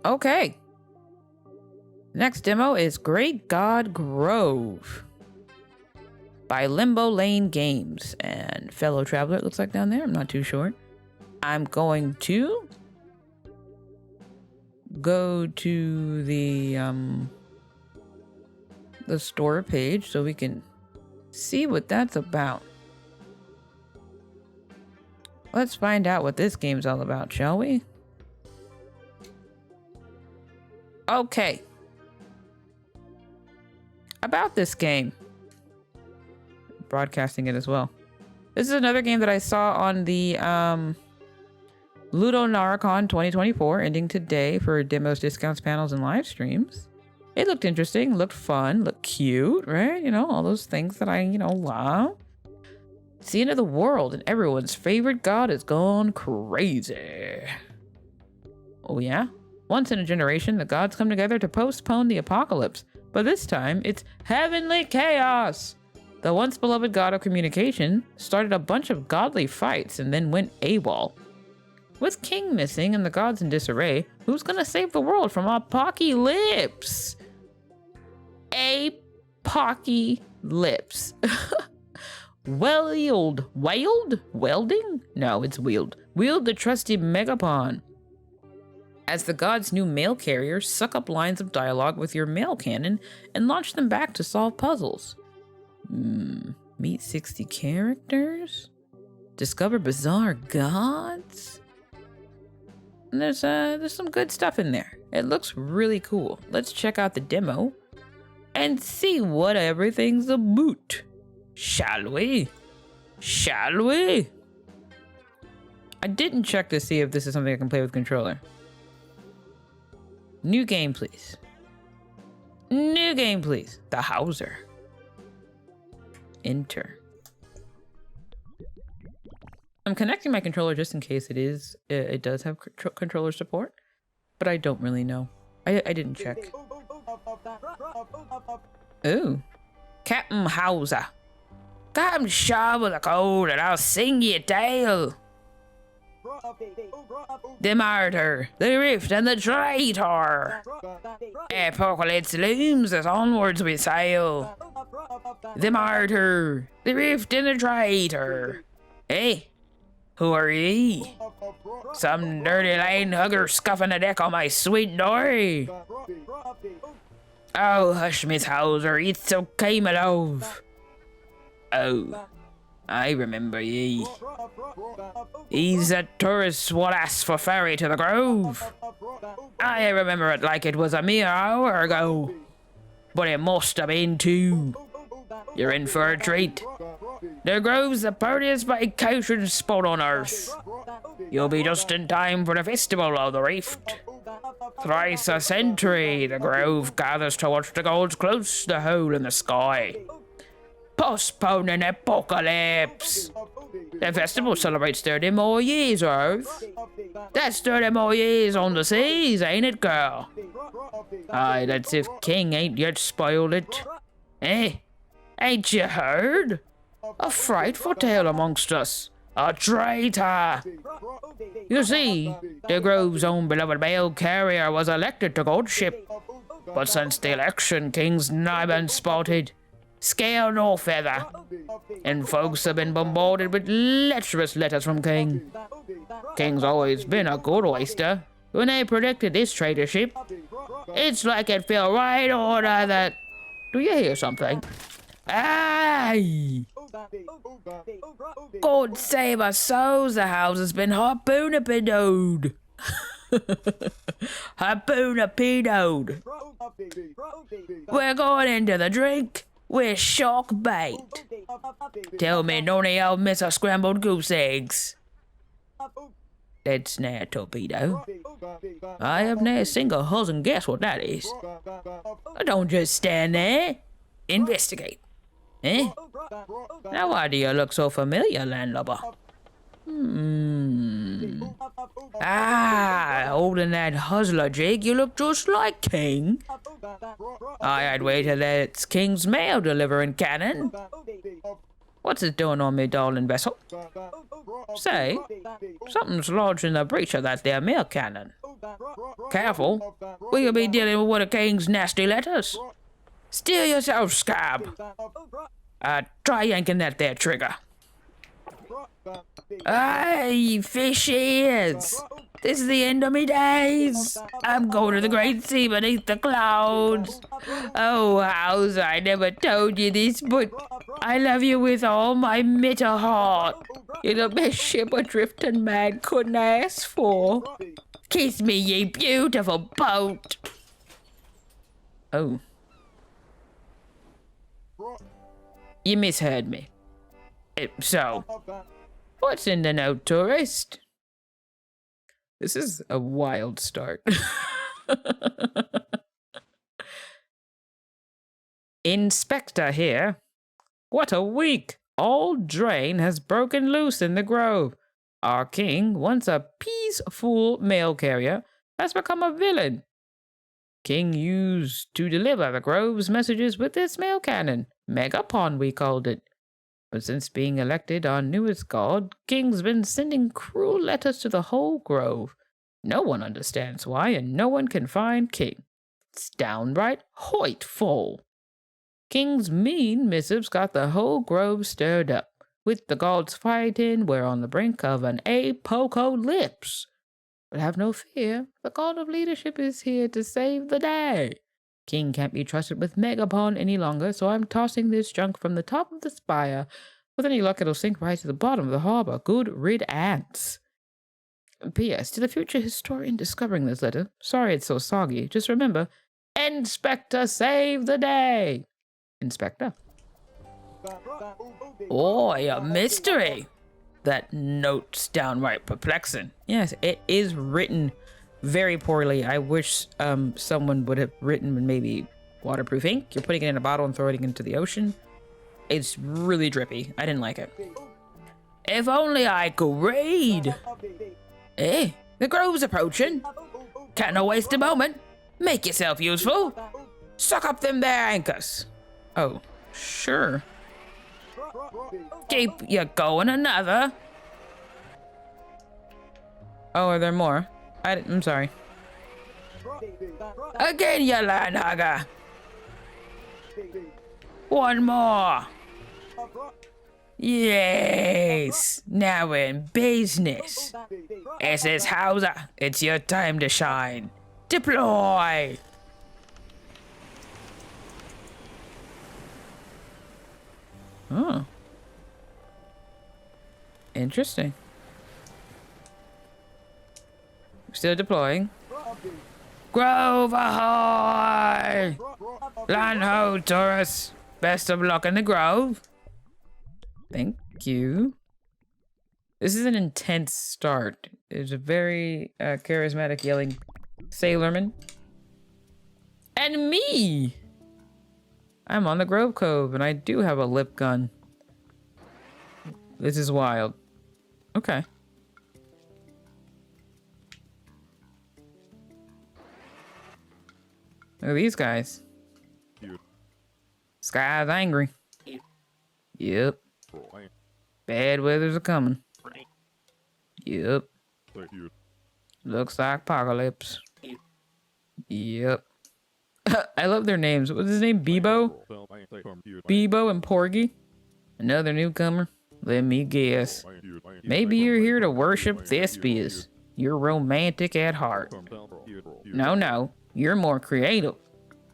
Okay. Next demo is Great God Grove by LimboLane Games and Fellow Traveler, it looks like down there. I'm not too sure. I'm going to go to the store page so we can see what that's about. Let's find out what this game's all about, shall we? Okay. About this game. Broadcasting it as well. This is another game that I saw on the Ludo Naricon 2024, ending today, for demos, discounts, panels, and live streams. It looked interesting, looked fun, looked cute, right? You know, all those things that I, love. It's the end of the world, and everyone's favorite god has gone crazy. Oh yeah? Once in a generation, the gods come together to postpone the apocalypse. But this time, it's heavenly chaos! The once beloved god of communication started a bunch of godly fights and then went AWOL. With King missing and the gods in disarray, who's gonna save the world from apocalypse? Apocalypse. Welding? No, it's wield. Wield the trusty Megapon. As the god's new mail carrier, suck up lines of dialogue with your mail cannon and launch them back to solve puzzles. Meet 60 characters? Discover bizarre gods? And there's some good stuff in there. It looks really cool. Let's check out the demo and see what everything's about. Shall we? Shall we? I didn't check to see if this is something I can play with controller. New game, please. New game, please. The Hauser. Enter. I'm connecting my controller just in case it does have controller support, but I don't really know. I didn't check. Ooh. Captain Hauser. Come shovel the code and I'll sing you a tale. The martyr, the rift, and the traitor. Apocalypse looms as onwards we sail. The martyr, the rift, and the traitor. Hey, who are ye? Some dirty lane hugger scuffing the deck on my sweet dory. Oh, hush, Miss Hauser, it's okay, my love. Oh, I remember ye. He's a tourist what asked for ferry to the Grove. I remember it like it was a mere hour ago. But it must have been too. You're in for a treat. The Grove's the prettiest vacation spot on earth. You'll be just in time for the festival of the Rift. Thrice a century, the Grove gathers to watch the gods close the hole in the sky. Postponing apocalypse. The festival celebrates 30 more years, Earth. That's 30 more years on the seas, ain't it, girl? Aye, that's if King ain't yet spoiled it. Eh? Ain't you heard? A frightful tale amongst us. A traitor. You see, the Grove's own beloved mail carrier was elected to godship. But since the election, King's not been spotted. Scale nor feather. And folks have been bombarded with lecherous letters from King. King's always been a good oyster. When they predicted this traitorship, it's like it fell right order that... Do you hear something? Aye! God save our souls, the house has been harpoon-a-pedoed. Harpoon-a-pedoed. We're going into the drink. We're shark bait. Tell me none of y'all miss our scrambled goose eggs. Dead snare torpedo. I have never seen a husband guess what that is. Don't just stand there. Investigate. Eh? Now why do you look so familiar, landlubber? Ah, holding that hustler jig, you look just like King. I'd wait till it's King's mail delivering cannon. What's it doing on me darling vessel? Say, something's lodged in the breech of that there mail cannon. Careful. We could be dealing with one of King's nasty letters. Steal yourself, scab. Try yanking that there trigger. Hey, fish ears! This is the end of me days! I'm going to the great sea beneath the clouds! Oh, House, I never told you this, but I love you with all my mitter heart. You're the best ship adrift and man couldn't ask for. Kiss me, ye beautiful boat! Oh. You misheard me. So, what's in the note, tourist? This is a wild start. Inspector here. What a week! Old Drain has broken loose in the grove. Our king, once a peaceful mail carrier, has become a villain. King used to deliver the grove's messages with this mail cannon. Megapon, we called it. But since being elected our newest god, King's been sending cruel letters to the whole grove. No one understands why, and no one can find King. It's downright hoitful. King's mean missives got the whole grove stirred up. With the gods fighting, we're on the brink of an apocalypse. But have no fear, the god of leadership is here to save the day. King can't be trusted with Megapon any longer, so I'm tossing this junk from the top of the spire. With any luck, it'll sink right to the bottom of the harbor. Good riddance. P.S. To the future historian discovering this letter, sorry it's so soggy. Just remember, Inspector save the day. Inspector. Oh, a mystery. That note's downright perplexing. Yes, it is written very poorly. I wish someone would have written maybe waterproof ink. You're putting it in a bottle and throwing it into the ocean. It's really drippy. I didn't like it. If only I could read. Hey, the grove's approaching. Can't no waste a moment. Make yourself useful. Suck up them there anchors. Oh, sure. Keep you going another. Oh, are there more? I'm sorry. Again, you line hugger. One more. Yes. Now we're in business. SS Hauser, it's your time to shine. Deploy. Oh. Interesting. Still deploying. Grove ahoy! Land ho, Taurus. Best of luck in the grove. Thank you. This is an intense start. It's a very charismatic yelling sailorman. And me! I'm on the Grove Cove, and I do have a lip gun. This is wild. Okay. Look at these guys. Sky's angry. Yep. Bad weather's a coming. Yep. Looks like apocalypse. Yep. I love their names. What's his name? Bebo? Bebo and Porgy? Another newcomer? Let me guess. Maybe you're here to worship Thespius. You're romantic at heart. No. You're more creative.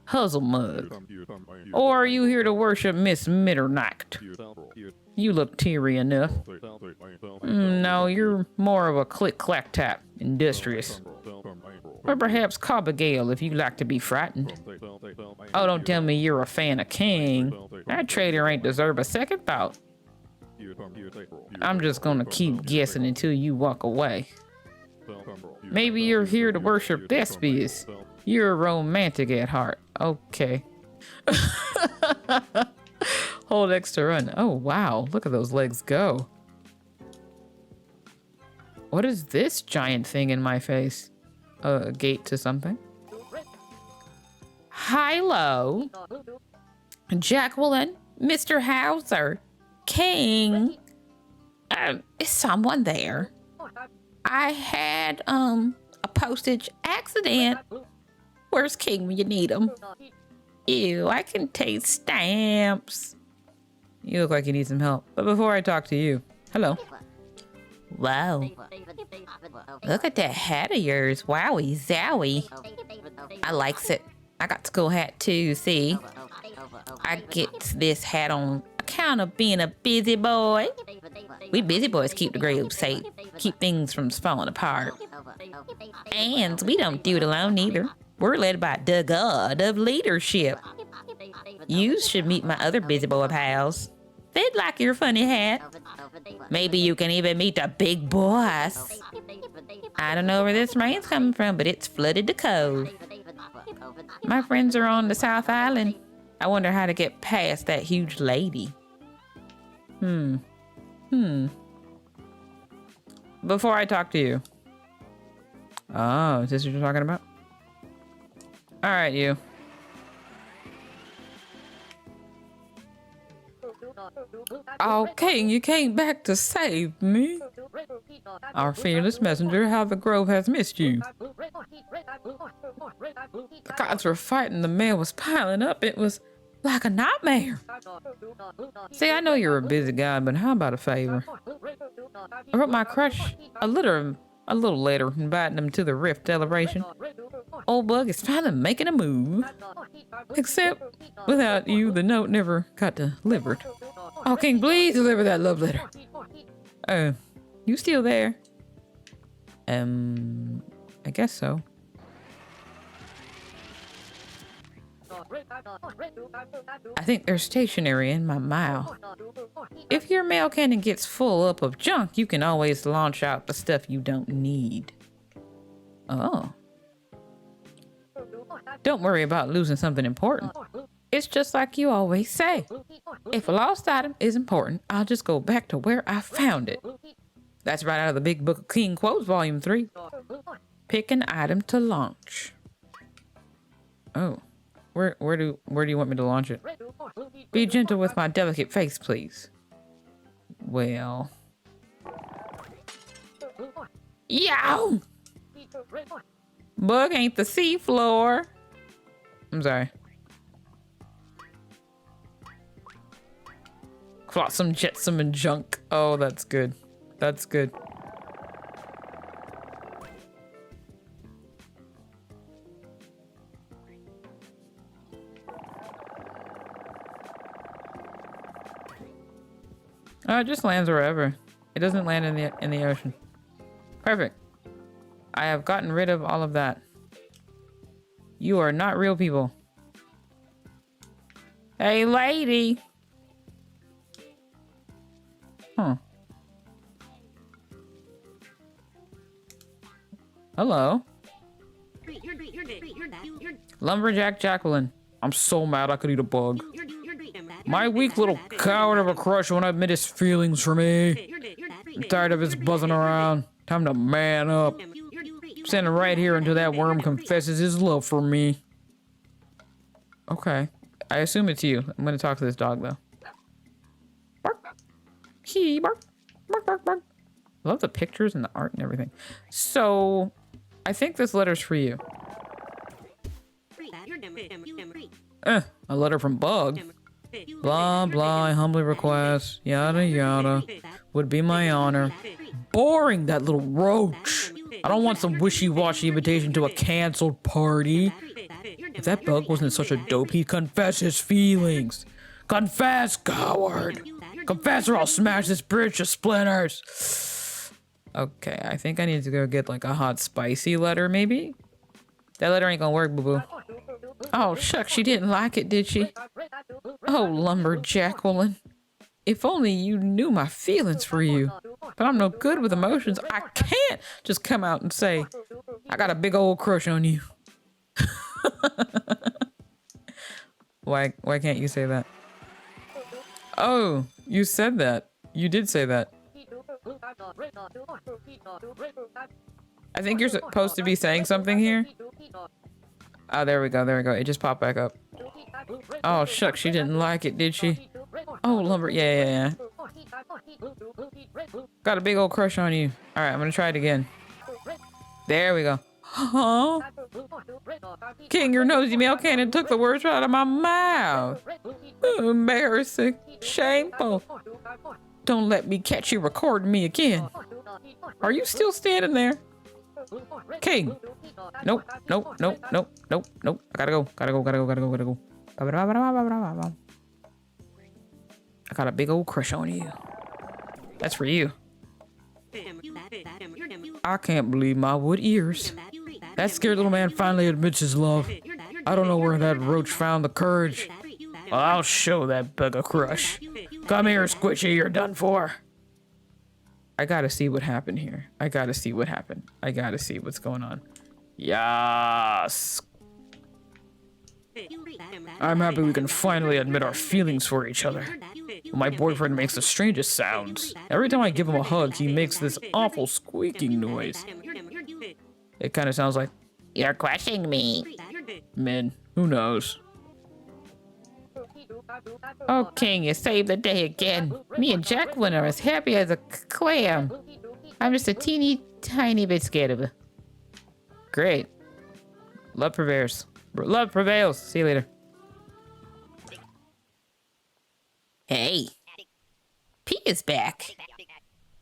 Huzzlemug. Or are you here to worship Miss Mitternacht? You look teary enough. No, you're more of a click-clack tap, industrious. Or perhaps Cobbergale if you like to be frightened. Oh, don't tell me you're a fan of King. That traitor ain't deserve a second thought. I'm just gonna keep guessing until you walk away. Maybe you're here to worship Thespius. You're romantic at heart. Okay. Hold X to run. Oh, wow. Look at those legs go. What is this giant thing in my face? A gate to something? Hello. Jacqueline, Mr. Hauser, King. Is someone there? I had, a A postage accident. Where's King when you need him? Ew, I can taste stamps. You look like you need some help. But before I talk to you, hello. Wow. Look at that hat of yours. Wowie zowie. I likes it. I got the cool hat too, see? I get this hat on account of being a busy boy. We busy boys keep the group safe, keep things from falling apart. And we don't do it alone either. We're led by the god of leadership. You should meet my other busy boy pals. They'd like your funny hat. Maybe you can even meet the big boss. I don't know where this rain's coming from, but it's flooded the cove. My friends are on the South Island. I wonder how to get past that huge lady. Before I talk to you. Oh, is this what you're talking about? All right, you. Oh, King, you came back to save me. Our fearless messenger, how the Grove has missed you. The gods were fighting, the mail was piling up. It was like a nightmare. See, I know you're a busy guy, but how about a favor? I wrote my crush a little letter inviting him to the Rift celebration. Old Bug is finally making a move. Except, without you, the note never got delivered. Oh, King, please deliver that love letter. Oh, you still there? I guess so. I think there's stationery in my mouth. If your mail cannon gets full up of junk, you can always launch out the stuff you don't need. Oh. Don't worry about losing something important. It's just like you always say. If a lost item is important, I'll just go back to where I found it. That's right out of the Big Book of King Quotes, Volume 3. Pick an item to launch. Oh. Where do you want me to launch it? Be gentle with my delicate face, please. Well. Yow! Bug ain't the seafloor. I'm sorry. Flotsam, jetsam, and junk. Oh, that's good. That's good. Oh, it just lands wherever. It doesn't land in the ocean. Perfect. I have gotten rid of all of that. You are not real people. Hey, lady. Huh. Hello. Lumberjack Jacqueline. I'm so mad I could eat a bug. My weak little coward of a crush won't admit his feelings for me. I'm tired of his buzzing around. Time to man up. I'm standing right here until that worm confesses his love for me. Okay. I assume it's you. I'm gonna talk to this dog though. Bark. He bark. Bark, bark, bark. I love the pictures and the art and everything. So, I think this letter's for you. A letter from Bug. Blah, blah, I humbly request, yada, yada, would be my honor. Boring, that little roach. I don't want some wishy-washy invitation to a canceled party. If that Bug wasn't such a dope, he'd confess his feelings. Confess, coward. Confess or I'll smash this bridge to splinters. Okay, I think I need to go get like a hot spicy letter, maybe? That letter ain't gonna work, boo-boo. Oh, shucks, she didn't like it, did she? Oh, Lumberjacqueline. If only you knew my feelings for you. But I'm no good with emotions. I can't just come out and say, I got a big old crush on you. Why can't you say that? Oh, you said that. You did say that. I think you're supposed to be saying something here. Oh, there we go, there we go. It just popped back up. Oh, shucks, she didn't like it, did she? Oh, yeah. Got a big old crush on you. Alright, I'm gonna try it again. There we go. Huh? King, your nosy mail cannon took the words right out of my mouth. Embarrassing. Shameful. Don't let me catch you recording me again. Are you still standing there? King. Nope, nope, nope, nope, nope, nope. I gotta go, gotta go, gotta go, gotta go, gotta go. I got a big old crush on you. That's for you. I can't believe my wood ears. That scared little man finally admits his love. I don't know where that roach found the courage. Well, I'll show that bug a crush. Come here, Squishy, you're done for. I gotta see what happened here. I gotta see what happened. I gotta see what's going on. Yes. I'm happy we can finally admit our feelings for each other. My boyfriend makes the strangest sounds. Every time I give him a hug, he makes this awful squeaking noise. It kind of sounds like, "You're crushing me." Men, who knows? Oh, King, you saved the day again. Me and Jacqueline are as happy as a clam. I'm just a teeny tiny bit scared of her. Great. Love prevails. Love prevails. See you later. Hey. P is back.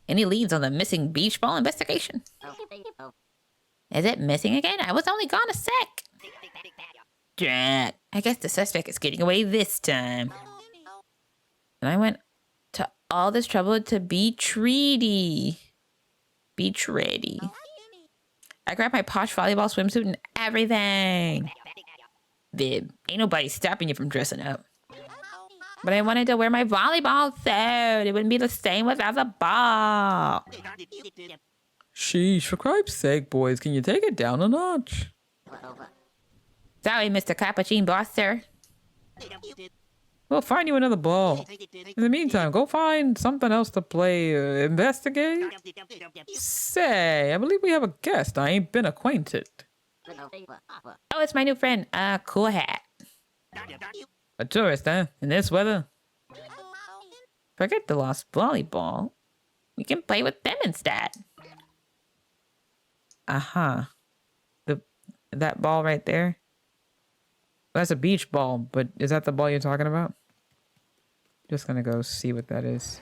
Any leads on the missing beach ball investigation? Is it missing again? I was only gone a sec. Drat. I guess the suspect is getting away this time. And I went to all this trouble to be treaty. Beach ready. I grabbed my posh volleyball swimsuit and everything. Vib, ain't nobody stopping you from dressing up. But I wanted to wear my volleyball suit. It wouldn't be the same without the ball. Sheesh, for Christ's sake, boys, can you take it down a notch? Sorry, Mr. Cappuccino Boss, sir. We'll find you another ball. In the meantime, go find something else to play. Investigate? Say, I believe we have a guest. I ain't been acquainted. Oh, it's my new friend. Cool hat. A tourist, huh? In this weather? Forget the lost volleyball. We can play with them instead. Uh-huh. That ball right there? That's a beach ball, but is that the ball you're talking about? Just gonna go see what that is.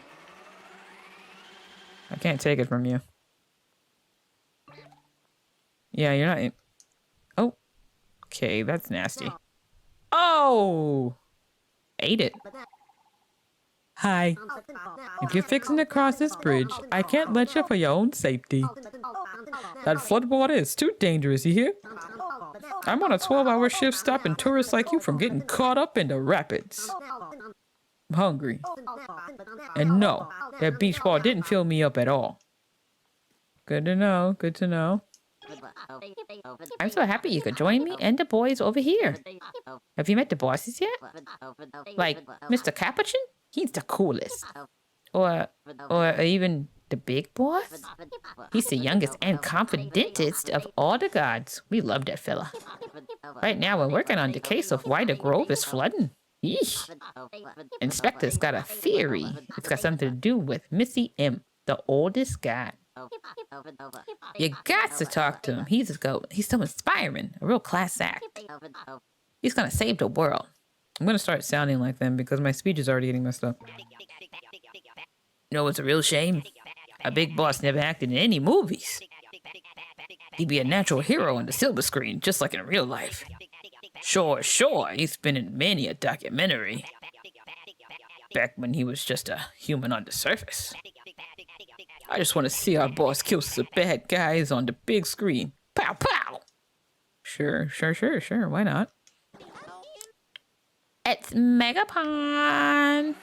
I can't take it from you. Yeah, you're not... Oh. Okay, that's nasty. Oh! Ate it. Hi. If you're fixing to cross this bridge, I can't let you for your own safety. That floodwater is too dangerous, you hear? I'm on a 12-hour shift stopping tourists like you from getting caught up in the rapids. I'm hungry. And no, that beach ball didn't fill me up at all. Good to know, good to know. I'm so happy you could join me and the boys over here. Have you met the bosses yet? Like, Mr. Capuchin? He's the coolest. Or even the big boss? He's the youngest and confidentest of all the gods. We love that fella. Right now, we're working on the case of why the grove is flooding. Yeesh. Inspector's got a theory. It's got something to do with Missy M, the oldest god. You got to talk to him. He's so inspiring. A real class act. He's gonna save the world. I'm gonna start sounding like them because my speech is already getting messed up. You know what's a real shame? A big boss never acted in any movies. He'd be a natural hero on the silver screen, just like in real life. Sure, he's been in many a documentary. Back when he was just a human on the surface. I just want to see our boss kill some bad guys on the big screen. Pow, pow! Sure, why not? It's Megapon!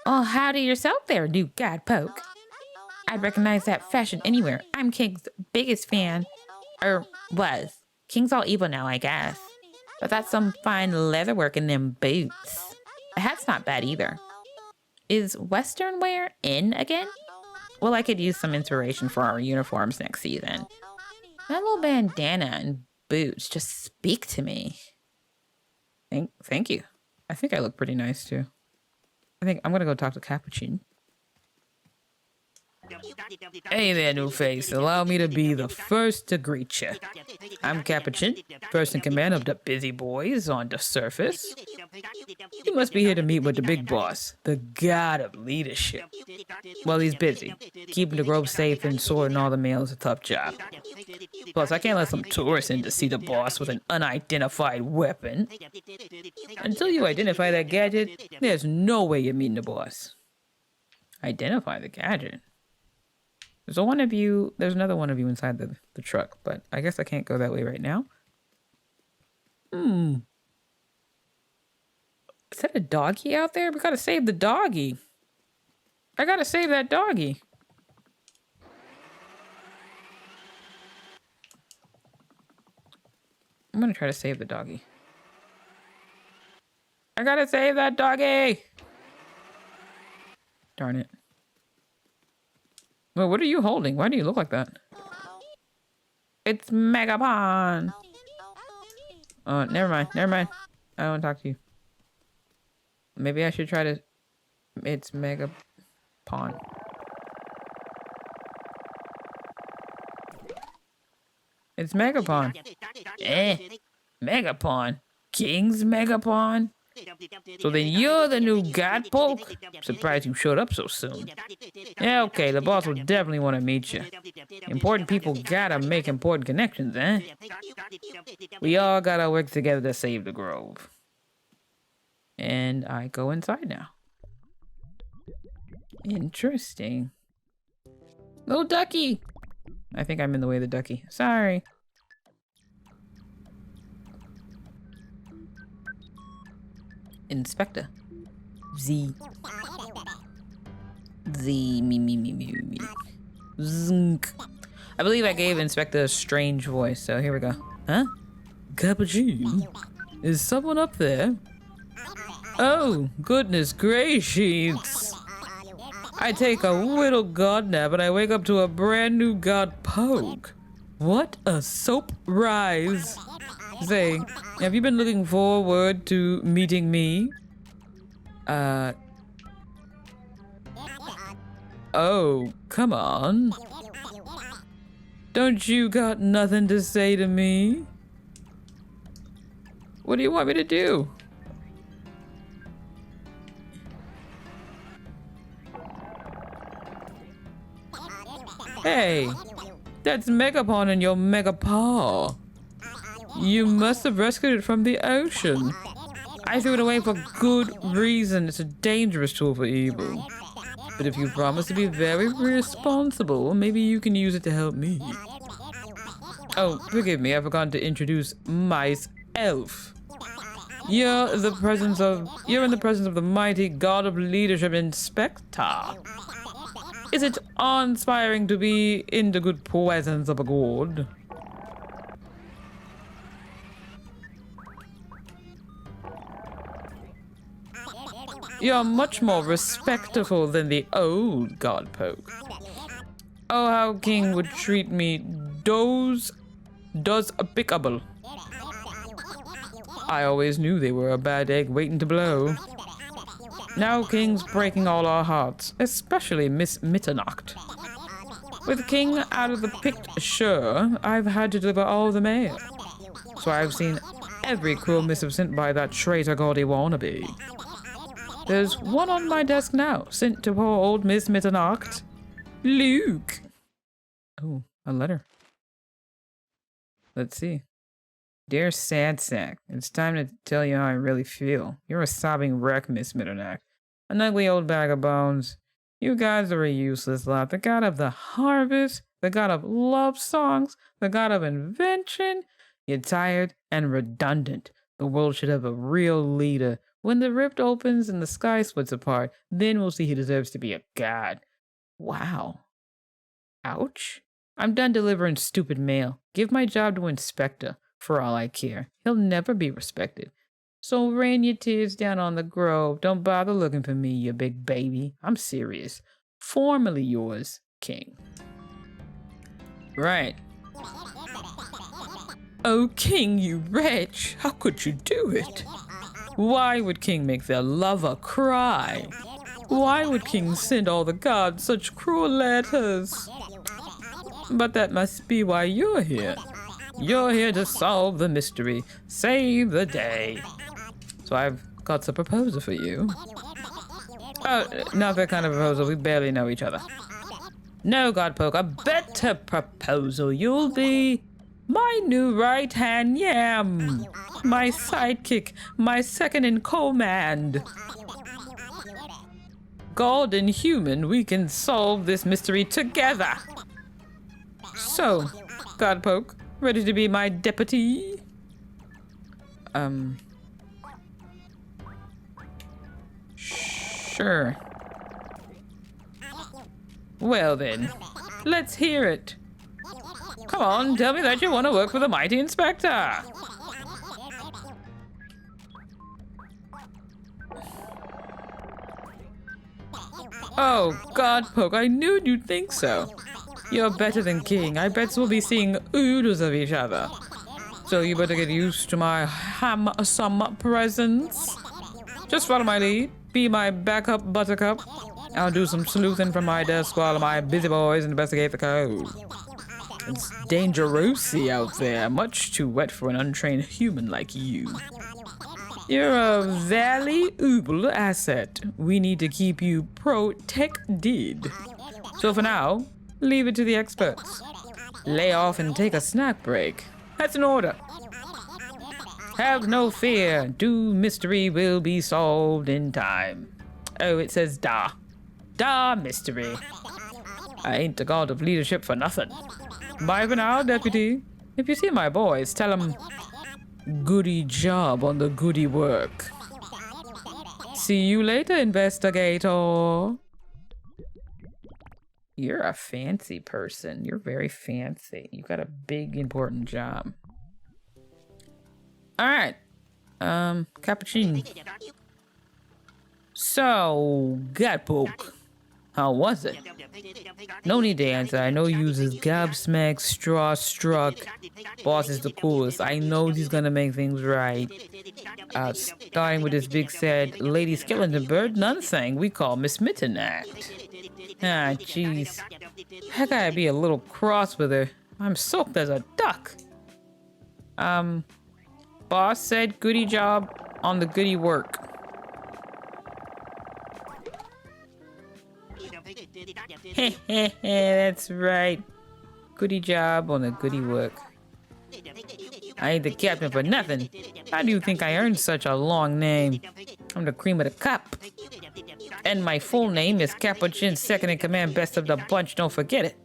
Oh, howdy yourself there, new god poke. I'd recognize that fashion anywhere. I'm King's biggest fan. Or was. King's all evil now, I guess. But that's some fine leatherwork in them boots. The hat's not bad either. Is Western wear in again? Well, I could use some inspiration for our uniforms next season. That little bandana and boots just speak to me. Thank you. I think I look pretty nice too. I think I'm gonna go talk to Capuchin. Hey there, new face. Allow me to be the first to greet you. I'm Capuchin, first in command of the Bizzyboys on the surface. You must be here to meet with the big boss, the god of leadership. Well, he's busy. Keeping the grove safe and sorting all the mail is a tough job. Plus, I can't let some tourists in to see the boss with an unidentified weapon. Until you identify that gadget, there's no way you're meeting the boss. Identify the gadget? There's another one of you inside the truck, but I guess I can't go that way right now. Is that a doggy out there? We gotta save the doggy. I gotta save that doggy. I'm gonna try to save the doggy. I gotta save that doggy! Darn it. Well, what are you holding? Why do you look like that? It's Megapon! Oh, never mind. I don't want to talk to you. Maybe I should try to... It's Megapon. It's Megapon. Megapon? King's Megapon? So then you're the new god poke? Surprised you showed up so soon. Yeah, okay, the boss will definitely want to meet you. Important people gotta make important connections, eh? We all gotta work together to save the grove. And I go inside now. Interesting. Little ducky! I think I'm in the way of the ducky. Sorry. Inspector. Me. Zunk. I believe I gave Inspector a strange voice, so here we go. Huh? Cappuccino? Is someone up there? Oh, goodness gracious. I take a little god nap and I wake up to a brand new god poke. What a soap rise. Say, have you been looking forward to meeting me? Oh, come on. Don't you got nothing to say to me? What do you want me to do? Hey, that's Megapon and your Megapaw. You must have rescued it from the ocean. I threw it away for good reason. It's a dangerous tool for evil. But if you promise to be very responsible, maybe you can use it to help me. Oh, forgive me, I forgot to introduce myself. You're in the presence of the mighty god of leadership, Inspector. Is it awe-inspiring to be in the good presence of a god? You're much more respectful than the old god poke. Oh, how King would treat me does applicable. I always knew they were a bad egg waiting to blow. Now King's breaking all our hearts, especially Miss Mitternacht. With King out of the picture, I've had to deliver all the mail. So I've seen every cruel missive sent by that traitor Gordy wannabe. There's one on my desk now, sent to poor old Miss Mitternacht. Luke! Oh, a letter. Let's see. Dear Sad Sack, it's time to tell you how I really feel. You're a sobbing wreck, Miss Mitternacht. An ugly old bag of bones. You guys are a useless lot. The god of the harvest, the god of love songs, the god of invention. You're tired and redundant. The world should have a real leader. When the rift opens and the sky splits apart, then we'll see he deserves to be a god. Wow. Ouch. I'm done delivering stupid mail. Give my job to Inspector. For all I care, he'll never be respected. So rain your tears down on the grove. Don't bother looking for me, you big baby. I'm serious. Formerly yours, King. Right. Oh, King, you wretch. How could you do it? Why would King make their lover cry? Why would kings send all the gods such cruel letters? But that must be why you're here. You're here to solve the mystery, save the day. So I've got a proposal for you. Oh, not that kind of proposal. We barely know each other. No, Godpoke, a better proposal. You'll be my new right-hand yam. My sidekick, my second in command. God and human, we can solve this mystery together. So, Godpoke, ready to be my deputy? Sure. Well then, let's hear it. Come on, tell me that you want to work for the mighty inspector. Oh, Godpoke, I knew you'd think so. You're better than King. I bet we'll be seeing oodles of each other. So you better get used to my handsome presence. Just follow my lead. Be my backup, Buttercup. I'll do some sleuthing from my desk while my busy boys investigate the code. It's dangerous-y out there, much too wet for an untrained human like you. You're a valuable asset. We need to keep you protected. So for now, leave it to the experts. Lay off and take a snack break. That's an order. Have no fear. Due mystery will be solved in time. Oh, it says da. Da mystery. I ain't the god of leadership for nothing. Bye for now, deputy. If you see my boys, tell them goody job on the goody work. See you later, investigator. You're a fancy person. You're very fancy. You got a big, important job. All right. Cappuccino. So, Godpoke, how was it? No need to answer. I know he uses gobsmacked, straw struck. Boss is the coolest. I know he's gonna make things right. Starting with this big sad lady skeleton bird, none thing we call Miss Mitten Act. Ah, jeez. I gotta be a little cross with her. I'm soaked as a duck. Boss said goody job on the goody work. That's right. Goody job on the goody work. I ain't the captain for nothing. How do you think I earned such a long name? I'm the cream of the crop. And my full name is Capuchin, second in command, best of the bunch. Don't forget it.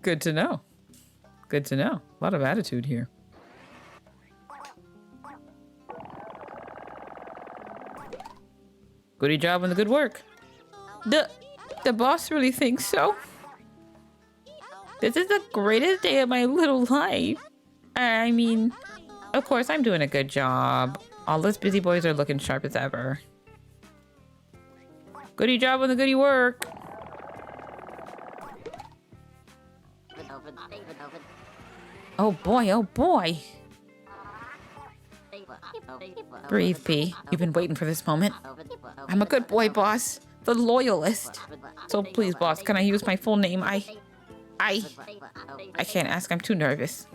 Good to know. Good to know. A lot of attitude here. Goody job on the good work. The boss really thinks so? This is the greatest day of my little life. I mean, of course I'm doing a good job. All those busy boys are looking sharp as ever. Goody job on the goody work. Oh boy, oh boy. Breathe, P. You've been waiting for this moment. I'm a good boy, boss. The loyalist. So please, boss, can I use my full name? I can't ask. I'm too nervous.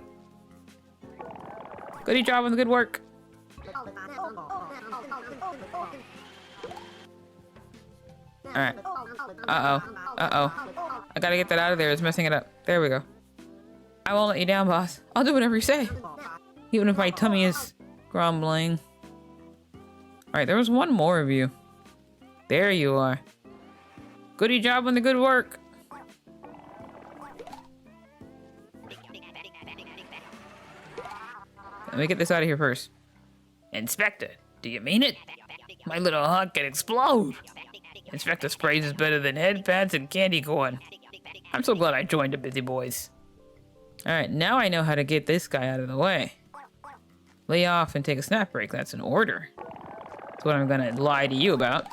Goody job on the good work. Alright. Uh-oh. I gotta get that out of there. It's messing it up. There we go. I won't let you down, boss. I'll do whatever you say. Even if my tummy is grumbling. Alright, there was one more of you. There you are. Goody job on the good work. Let me get this out of here first. Inspector, do you mean it? My little heart can explode. Inspector sprays is better than head pads and candy corn. I'm so glad I joined the busy boys. Alright, now I know how to get this guy out of the way. Lay off and take a snap break. That's an order. That's what I'm gonna lie to you about.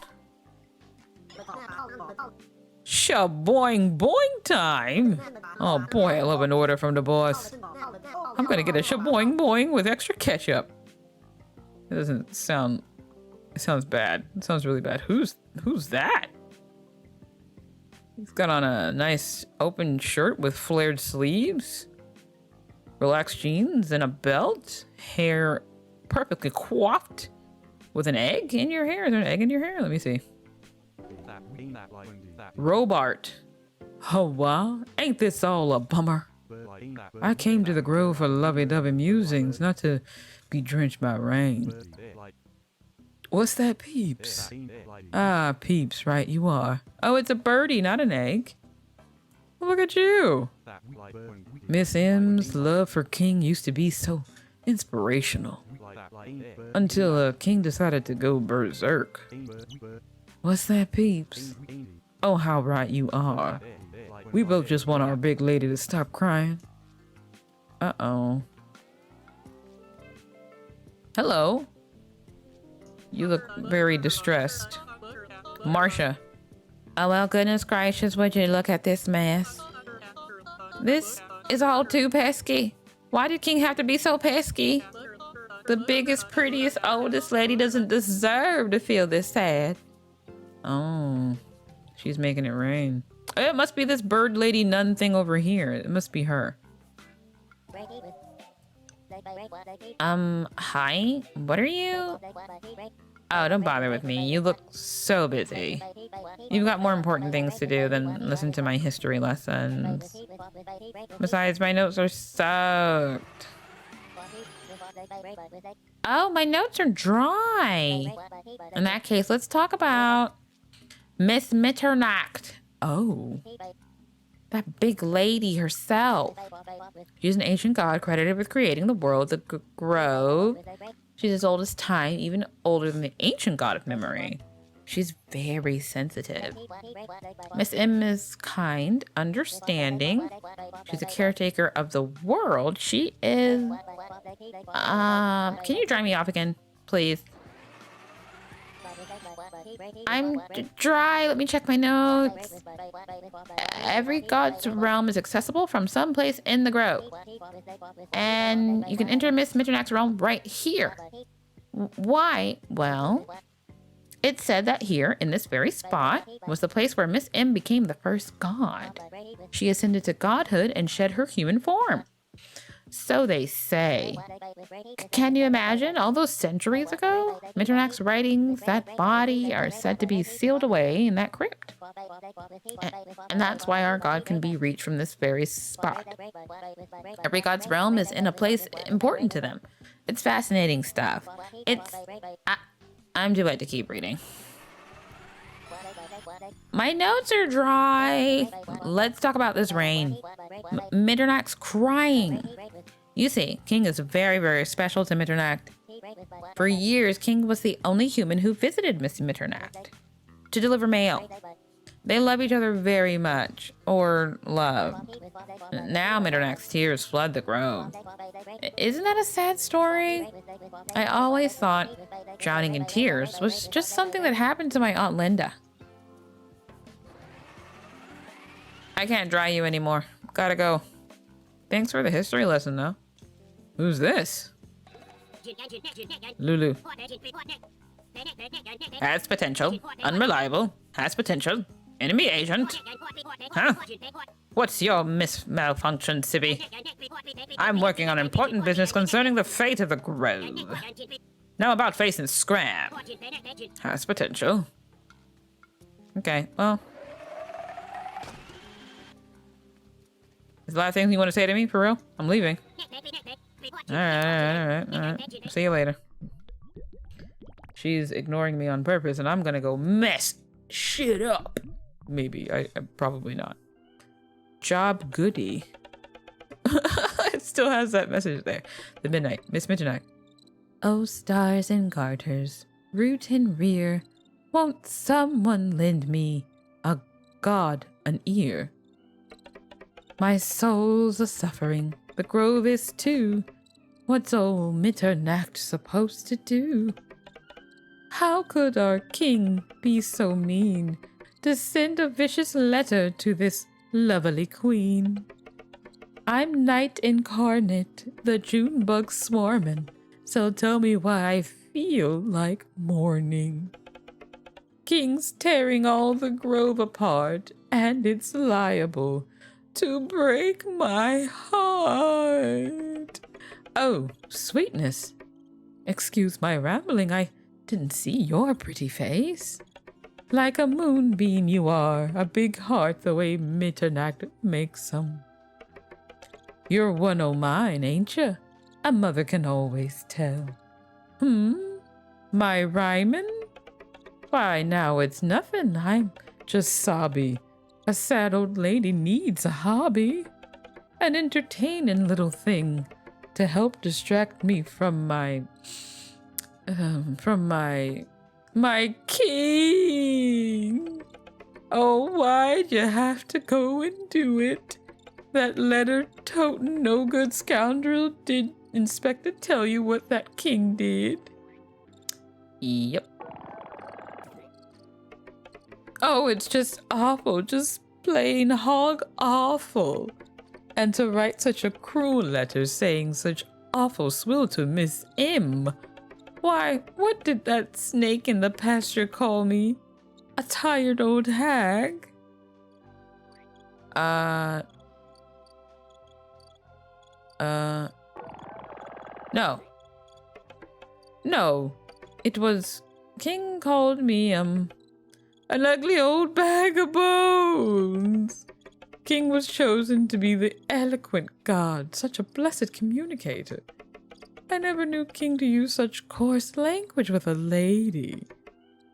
Shaboing boing time! Oh boy, I love an order from the boss. I'm gonna get a shaboing boing with extra ketchup. It doesn't sound It sounds bad. It sounds really bad. Who's that? He's got on a nice open shirt with flared sleeves, relaxed jeans, and a belt. Hair perfectly coiffed with an egg in your hair. Is there an egg in your hair? Let me see. Robart. Oh, wow. Ain't this all a bummer? I came to the grove for lovey-dovey musings, not to be drenched by rain. What's that, Peeps? Ah, Peeps, right you are. Oh, it's a birdie, not an egg. Look at you. Miss M's love for King used to be so inspirational. Until King decided to go berserk. What's that, Peeps? Oh, how right you are. We both just want our big lady to stop crying. Uh-oh. Hello. You look very distressed. Marcia. Oh, well, goodness gracious, would you look at this mess? This is all too pesky. Why did King have to be so pesky? The biggest, prettiest, oldest lady doesn't deserve to feel this sad. Oh, she's making it rain. It must be this bird lady nun thing over here. It must be her. Hi? What are you? Oh, don't bother with me. You look so busy. You've got more important things to do than listen to my history lessons. Besides, my notes are soaked. Oh, my notes are dry. In that case, let's talk about Miss Mitternacht. Oh, that big lady herself. She's an ancient god credited with creating the world, the grove. She's as old as time, even older than the ancient god of memory. She's very sensitive. Miss M is kind, understanding. She's a caretaker of the world. She is... can you dry me off again, please? I'm dry. Let me check my notes. Every god's realm is accessible from some place in the grove. And you can enter Miss Mitternacht's realm right here. Why? Well, it said that here, in this very spot, was the place where Miss M became the first god. She ascended to godhood and shed her human form. So they say. Can you imagine all those centuries ago? Mitternacht's writings, that body, are said to be sealed away in that crypt. And that's why our god can be reached from this very spot. Every god's realm is in a place important to them. It's fascinating stuff. I'm too wet to keep reading. My notes are dry. Let's talk about this rain. Mitternacht's crying. You see, King is very, very special to Mitternacht. For years, King was the only human who visited Miss Mitternacht to deliver mail. They love each other very much, or love. Now Mitternacht's tears flood the grove. Isn't that a sad story? I always thought drowning in tears was just something that happened to my Aunt Linda. I can't dry you anymore. Gotta go. Thanks for the history lesson, though. Who's this? Lulu. Has potential. Unreliable. Has potential. Enemy agent. Huh? What's your malfunction, Sibby? I'm working on important business concerning the fate of the grove. Now about facing Scram. Has potential. Okay, well. Is the last thing you want to say to me, for real? I'm leaving. Alright. See you later. She's ignoring me on purpose, and I'm gonna go mess shit up. Maybe. I probably not. Job goodie. It still has that message there. The midnight. Miss Midnight. Oh, stars and garters, root and rear, won't someone lend me a god an ear? My soul's a suffering, the grove is too. What's old Mitternacht supposed to do? How could our king be so mean to send a vicious letter to this lovely queen? I'm night incarnate, the June bug swarming, so tell me why I feel like morning. King's tearing all the grove apart, and it's liable to break my heart. Oh, sweetness. Excuse my rambling, I didn't see your pretty face. Like a moonbeam you are, a big heart the way Mitternacht makes 'em. You're one o' mine, ain't ya? A mother can always tell. My rhyming? Why, now it's nothing. I'm just sobby. A sad old lady needs a hobby. An entertaining little thing to help distract me from my king. Oh, why'd you have to go and do it? That letter-toting no-good scoundrel did Inspector tell you what that king did? Yep. Oh, it's just awful, just plain hog awful. And to write such a cruel letter saying such awful swill to Miss M. Why, what did that snake in the pasture call me? A tired old hag? No. No. It was... King called me, an ugly old bag of bones. King was chosen to be the eloquent god, such a blessed communicator. I never knew King to use such coarse language with a lady.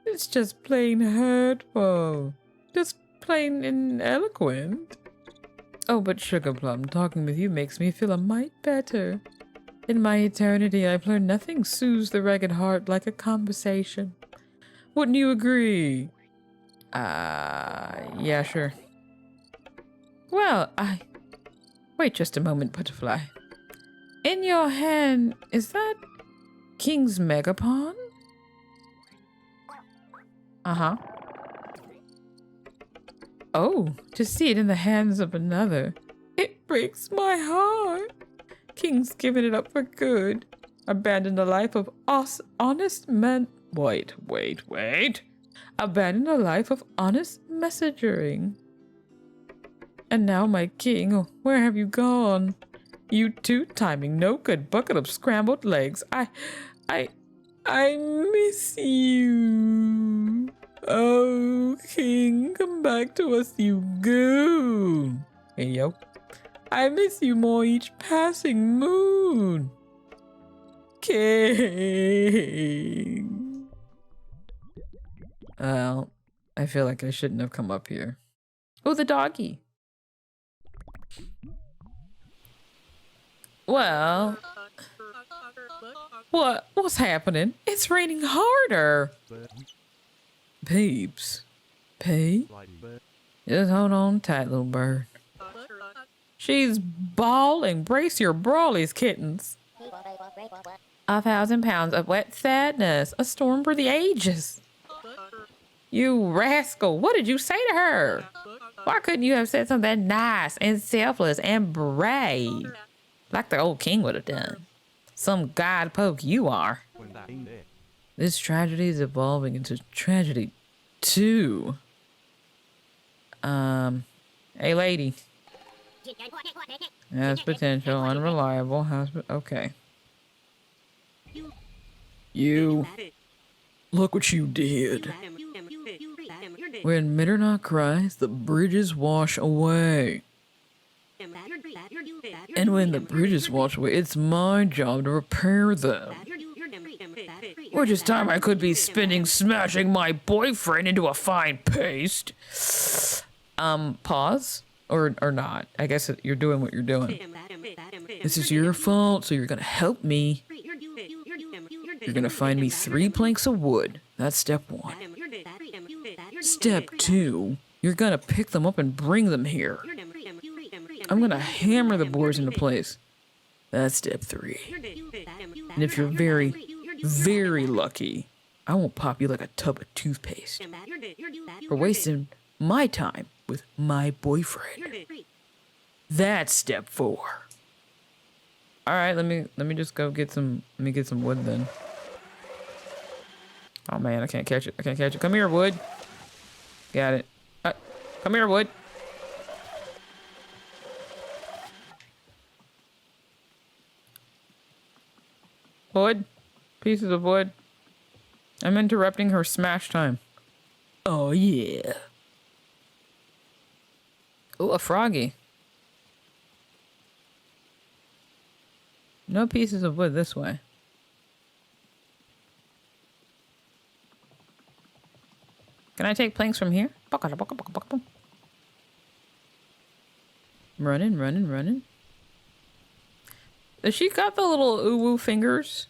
It's just plain hurtful. Just plain ineloquent. Oh, but Sugar Plum, talking with you makes me feel a mite better. In my eternity, I've learned nothing soothes the ragged heart like a conversation. Wouldn't you agree? Yeah, sure. Well, wait just a moment, Butterfly. In your hand, is that King's Megapon? Uh-huh. Oh, to see it in the hands of another. It breaks my heart. King's given it up for good. Abandoned a life of honest men. Wait. Abandoned a life of honest messengering. And now, my king, where have you gone? You too, timing no good bucket of scrambled legs. I miss you. Oh, king, come back to us, you goon. Hey, yo. I miss you more each passing moon. King. Well, I feel like I shouldn't have come up here. Oh, the doggy. Well, what's happening? It's raining harder. Peeps. Pete? Just hold on tight, little bird. She's bawling. Brace your brawlies, kittens. 1,000 pounds of wet sadness. A storm for the ages. You rascal. What did you say to her? Why couldn't you have said something nice and selfless and brave? Like the old king would have done. Some god poke you are. This tragedy is evolving into tragedy 2. Hey, lady. Has potential, unreliable, okay. You. Look what you did. When Mitternacht cries, the bridges wash away. And when the bridges wash away, it's my job to repair them. Which is time I could be spending smashing my boyfriend into a fine paste. Pause? Or not. I guess you're doing what you're doing. This is your fault, so you're gonna help me. You're gonna find me 3 planks of wood. That's step 1. Step 2, you're gonna pick them up and bring them here. I'm gonna hammer the boards into place. That's step 3. And if you're very, very lucky, I won't pop you like a tub of toothpaste for wasting my time with my boyfriend. That's step 4. All right, let me just go get some. Let me get some wood then. Oh man, I can't catch it. I can't catch it. Come here, Wood. Got it. Come here, Wood. Wood. Pieces of wood. I'm interrupting her smash time. Oh yeah. Oh, a froggy. No pieces of wood this way. Can I take planks from here? Running, running, running. Has she got the little ooh-woo fingers?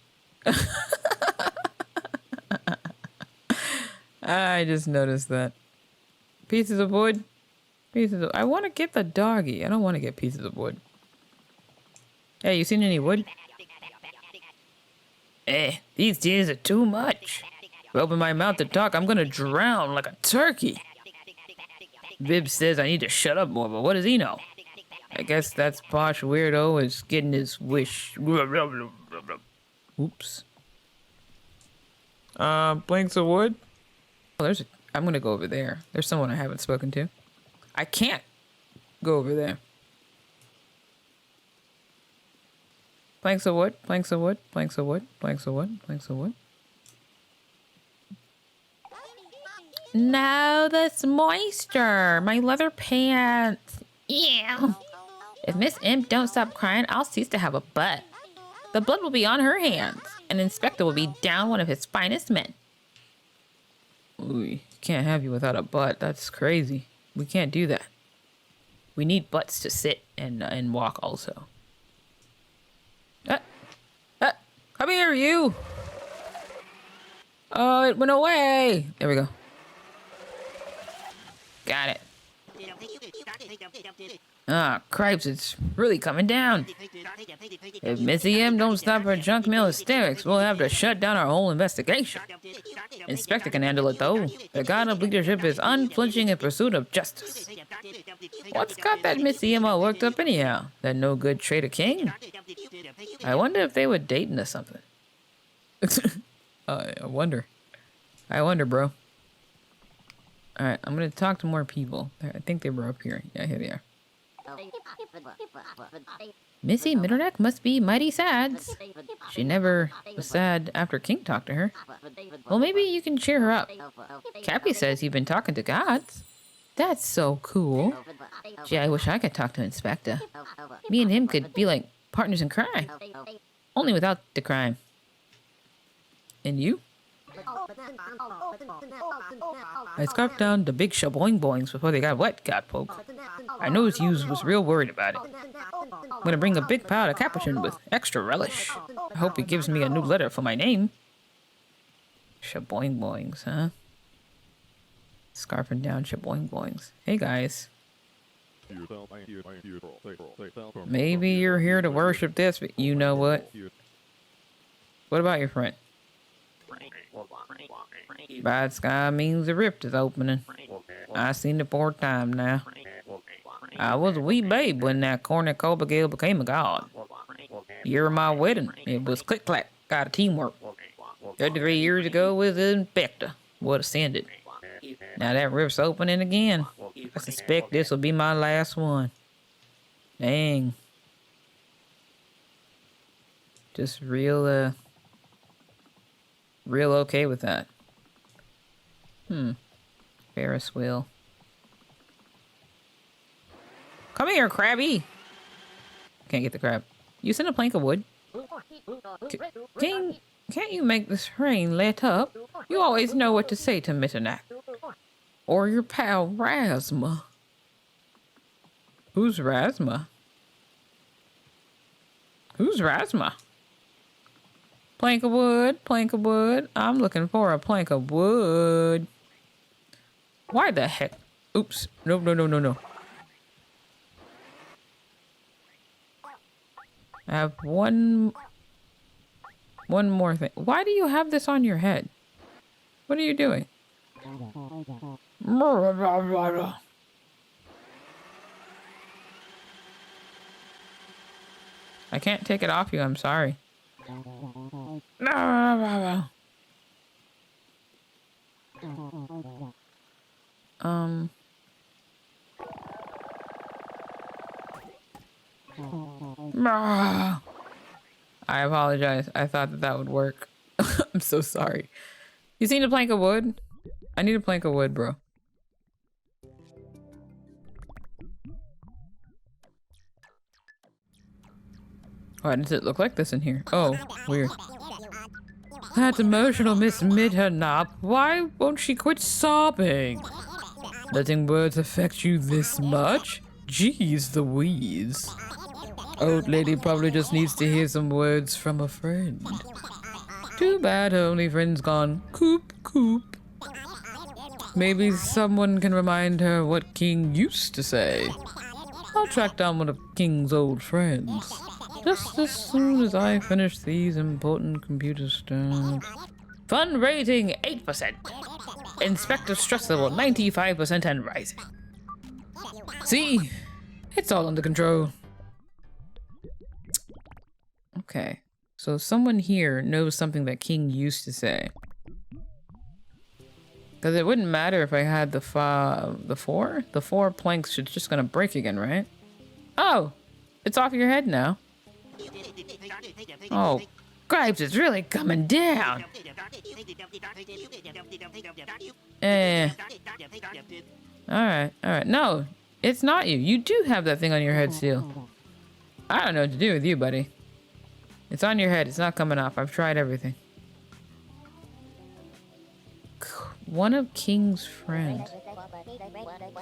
I just noticed that. Pieces of wood. Pieces of... I want to get the doggy. I don't want to get pieces of wood. Hey, you seen any wood? These days are too much. If I open my mouth to talk, I'm gonna drown like a turkey. Bib says I need to shut up more, but what does he know? I guess that's posh weirdo is getting his wish. Oops. Planks of wood? Oh, there's a... I'm gonna go over there. There's someone I haven't spoken to. I can't go over there. Planks of wood, planks of wood, planks of wood, planks of wood, planks of wood. No, that's moisture. My leather pants. Ew. If Miss Imp don't stop crying, I'll cease to have a butt. The blood will be on her hands. An inspector will be down one of his finest men. Ooh, can't have you without a butt. That's crazy. We can't do that. We need butts to sit and walk also. Come here, you. Oh, it went away. There we go. Got it. Ah, cripes, it's really coming down. If Missy M don't stop her junk mail hysterics, we'll have to shut down our whole investigation. Inspector can handle it, though. The god of leadership is unflinching in pursuit of justice. What's got that Missy M all worked up anyhow? That no good traitor king? I wonder if they were dating or something. I wonder. I wonder, bro. Alright, I'm gonna talk to more people. I think they were up here. Yeah, here they are. Missy Mitterneck must be mighty sad. She never was sad after King talked to her. Well, maybe you can cheer her up. Cappy says you've been talking to gods. That's so cool. Gee, I wish I could talk to Inspector. Me and him could be like partners in crime. Only without the crime. And you? I scarfed down the big shaboing boings before they got wet, Godpoke. I know his use was real worried about it. I'm gonna bring a big pile of capuchin with extra relish. I hope he gives me a new letter for my name. Shaboing boings, huh? Scarfing down shaboing boings. Hey guys. Maybe you're here to worship this, but you know what? What about your friend? Bad sky means the rift is opening. I seen it 4 times now. I was a wee babe when that cornucopia girl became a god. Year of my wedding, it was click-clack, got a teamwork. 33 years ago was the inspector, what ascended. Now that rift's opening again. I suspect this will be my last one. Dang. Just real okay with that. Ferris wheel. Come here, Krabby. Can't get the crab. You sent a plank of wood. King, can't you make this rain let up? You always know what to say to Mitternack. Or your pal Rasma. Who's Rasma? Who's Rasma? Plank of wood, plank of wood. I'm looking for a plank of wood. Why the heck? Oops. No, no, no, no, no. I have one more thing. Why do you have this on your head? What are you doing? I can't take it off you. I'm sorry. I apologize. I thought that that would work. I'm so sorry. You seen a plank of wood? I need a plank of wood, bro. Why does it look like this in here? Oh, weird. That emotional Miss Midhernop. Why won't she quit sobbing? Letting words affect you this much? Jeez Louise. Old lady probably just needs to hear some words from a friend. Too bad her only friend's gone coop coop. Maybe someone can remind her what King used to say. I'll track down one of King's old friends. Just as soon as I finish these important computer stats. Fun rating 8%. Inspector stress level 95% and rising. See? It's all under control. Okay. So someone here knows something that King used to say. Because it wouldn't matter if I had the four? The 4 planks should just gonna break again, right? Oh! It's off your head now. Oh, Gripes is really coming down. Alright. No, it's not you. You do have that thing on your head still. I don't know what to do with you, buddy. It's on your head. It's not coming off. I've tried everything. One of King's friends.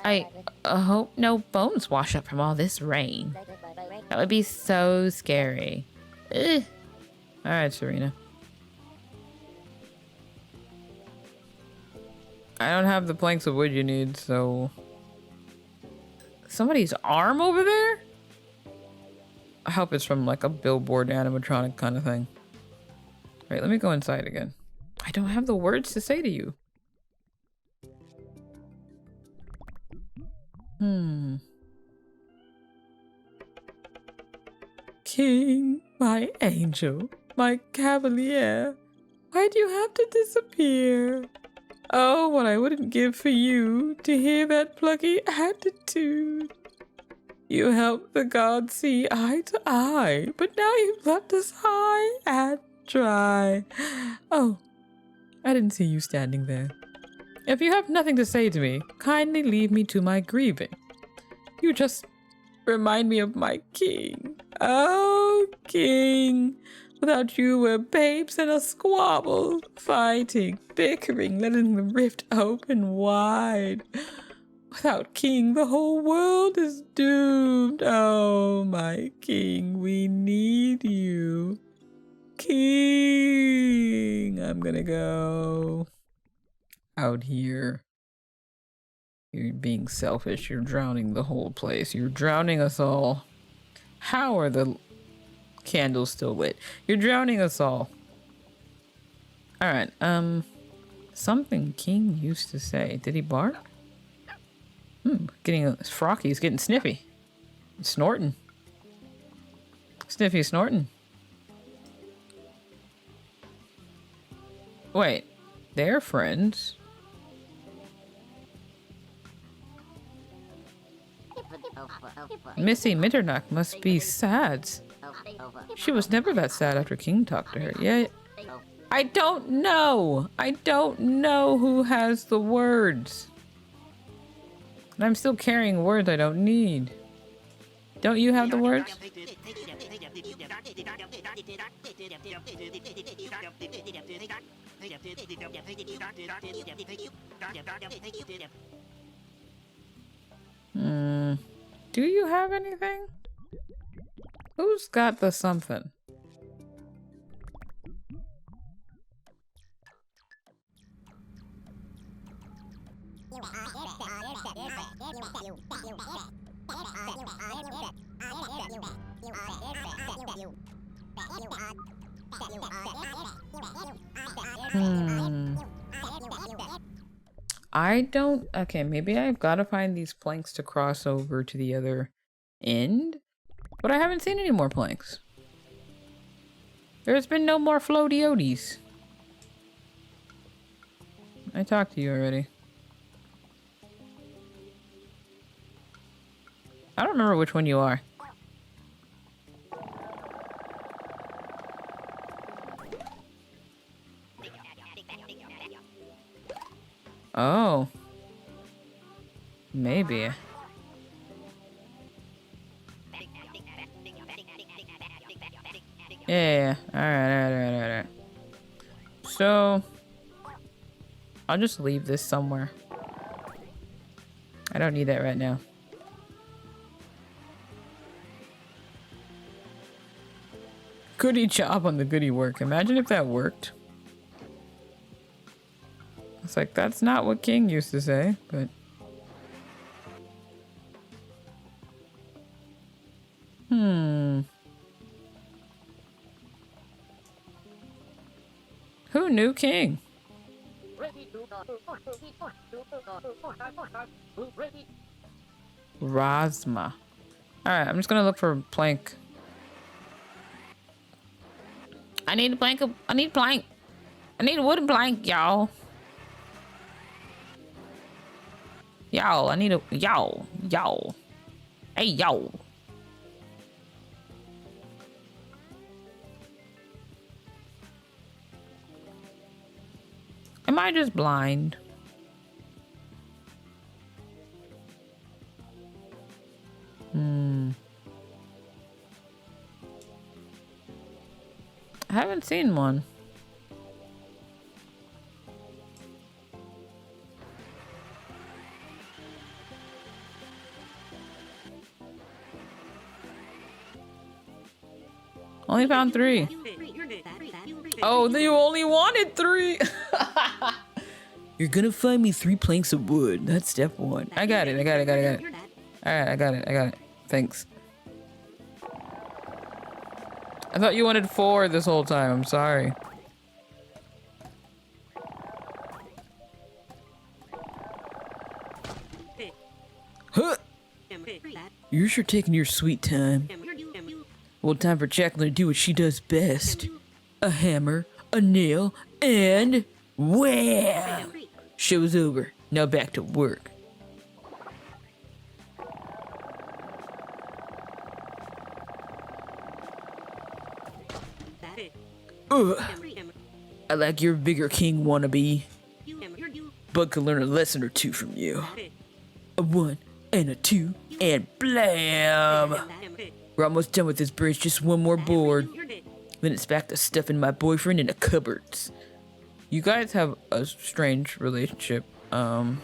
I hope no bones wash up from all this rain. That would be so scary. Ugh. All right, Serena. I don't have the planks of wood you need, so... Somebody's arm over there? I hope it's from like a billboard animatronic kind of thing. All right, let me go inside again. I don't have the words to say to you. King, my angel, my cavalier, why'd you have to disappear? Oh, what I wouldn't give for you to hear that plucky attitude. You helped the gods see eye to eye, but now you've left us high and dry. Oh, I didn't see you standing there. If you have nothing to say to me, kindly leave me to my grieving. You just remind me of my king. Oh, king. Without you, we're babes in a squabble, fighting, bickering, letting the rift open wide. Without king, the whole world is doomed. Oh, my king, we need you. King, I'm gonna go out here. You're being selfish. You're drowning the whole place. You're drowning us all. How are the candles still lit? You're drowning us all. All right. Something King used to say. Did he bark? Getting Frocky. He's getting sniffy. Snorting. Sniffy snorting. Wait. They're friends. Missy Mitternack must be sad. She was never that sad after King talked to her. Yeah. I don't know. I don't know who has the words. And I'm still carrying words I don't need. Don't you have the words? Do you have anything? Who's got the something? I don't... Okay, maybe I've got to find these planks to cross over to the other end. But I haven't seen any more planks. There's been no more floaty-oties. I talked to you already. I don't remember which one you are. Oh. Maybe. Yeah. Alright. So, I'll just leave this somewhere. I don't need that right now. Goody job on the goody work. Imagine if that worked. It's like, that's not what King used to say, but... Who knew King? Rasma. Alright, I'm just gonna look for plank. I need a plank. I need plank. I need a wooden plank, y'all. Y'all, I need a... Y'all. Hey, y'all. Am I just blind? I haven't seen one. Only found 3. Oh, you only wanted 3. You're gonna find me 3 planks of wood. That's step 1. I got it. Alright, I got it. Thanks. I thought you wanted 4 this whole time. I'm sorry. Huh! You're sure taking your sweet time. Well, time for Jacqueline to do what she does best. A hammer, a nail, and... wham! Show's over. Now back to work. Ugh. I like your bigger king wannabe. Bug could learn a lesson or 2 from you. A 1 and a 2 and blam! We're almost done with this bridge, just 1 more board. Then it's back to stuffing my boyfriend in the cupboards. You guys have a strange relationship. I've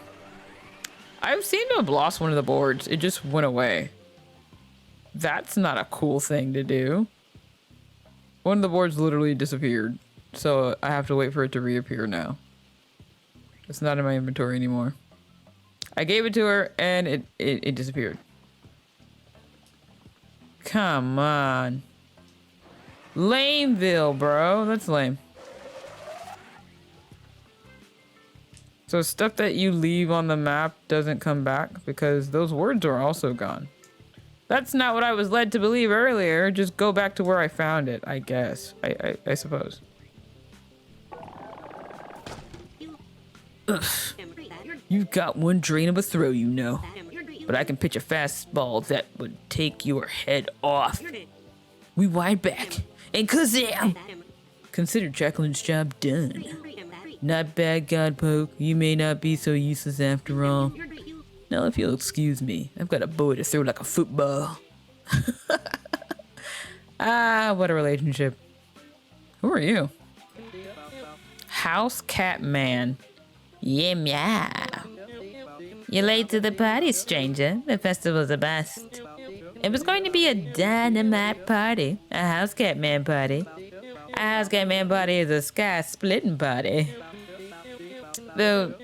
seen him lost one of the boards. It just went away. That's not a cool thing to do. One of the boards literally disappeared. So I have to wait for it to reappear now. It's not in my inventory anymore. I gave it to her and it disappeared. Come on. Lameville, bro. That's lame. So stuff that you leave on the map doesn't come back because those words are also gone. That's not what I was led to believe earlier. Just go back to where I found it, I guess. I suppose. Ugh. You've got one drain of a throw, you know. But I can pitch a fastball that would take your head off. We wind back. And kazam! Consider Jacqueline's job done. Not bad, Godpoke. You may not be so useless after all. Now, if you'll excuse me, I've got a boy to throw like a football. Ah, what a relationship. Who are you? House Cat Man. Yeah, meow. You're late to the party, stranger. The festival's a bust. It was going to be a dynamite party. A House Cat Man party. A House Cat Man party is a sky-splitting party. Though,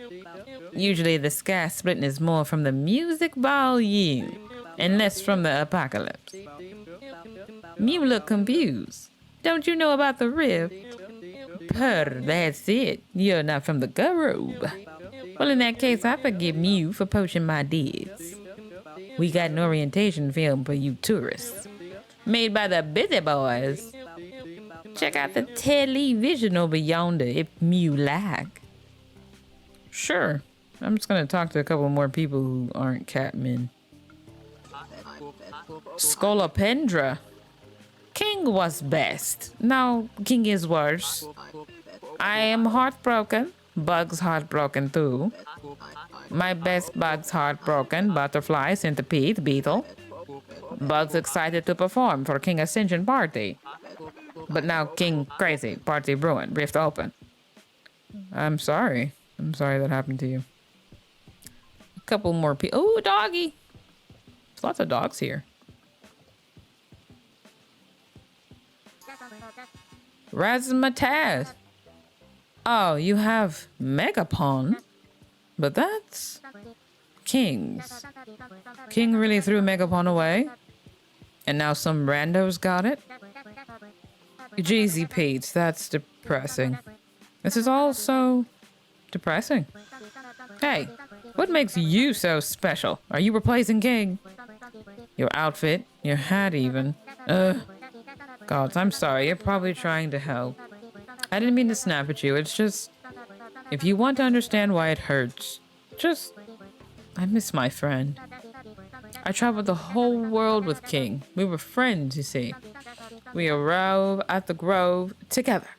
usually the sky-splitting is more from the music volume and less from the apocalypse. You look confused. Don't you know about the rift? Purr, that's it. You're not from the grove. Well, in that case, I forgive you for poaching my deeds. We got an orientation film for you tourists. Made by the Bizzyboys. Check out the television over yonder if you like. Sure. I'm just gonna talk to a couple more people who aren't catmen. Scolopendra. King was best. Now King is worse. I am heartbroken. Bug's heartbroken too. My best Bug's heartbroken. Butterfly, centipede, beetle. Bug's excited to perform for King Ascension party. But now King crazy, party ruined, rift open. I'm sorry. I'm sorry that happened to you. A couple more people. Oh, doggy. There's lots of dogs here. Razzmatazz. Oh, you have Megapon? But that's King's. King really threw Megapon away? And now some randos got it? Jeezy Pete, that's depressing. This is all so depressing. Hey, what makes you so special? Are you replacing King? Your outfit, your hat even. Gods, I'm sorry, you're probably trying to help. I didn't mean to snap at you, it's just... If you want to understand why it hurts, I miss my friend. I traveled the whole world with King. We were friends, you see. We arrived at the Grove together.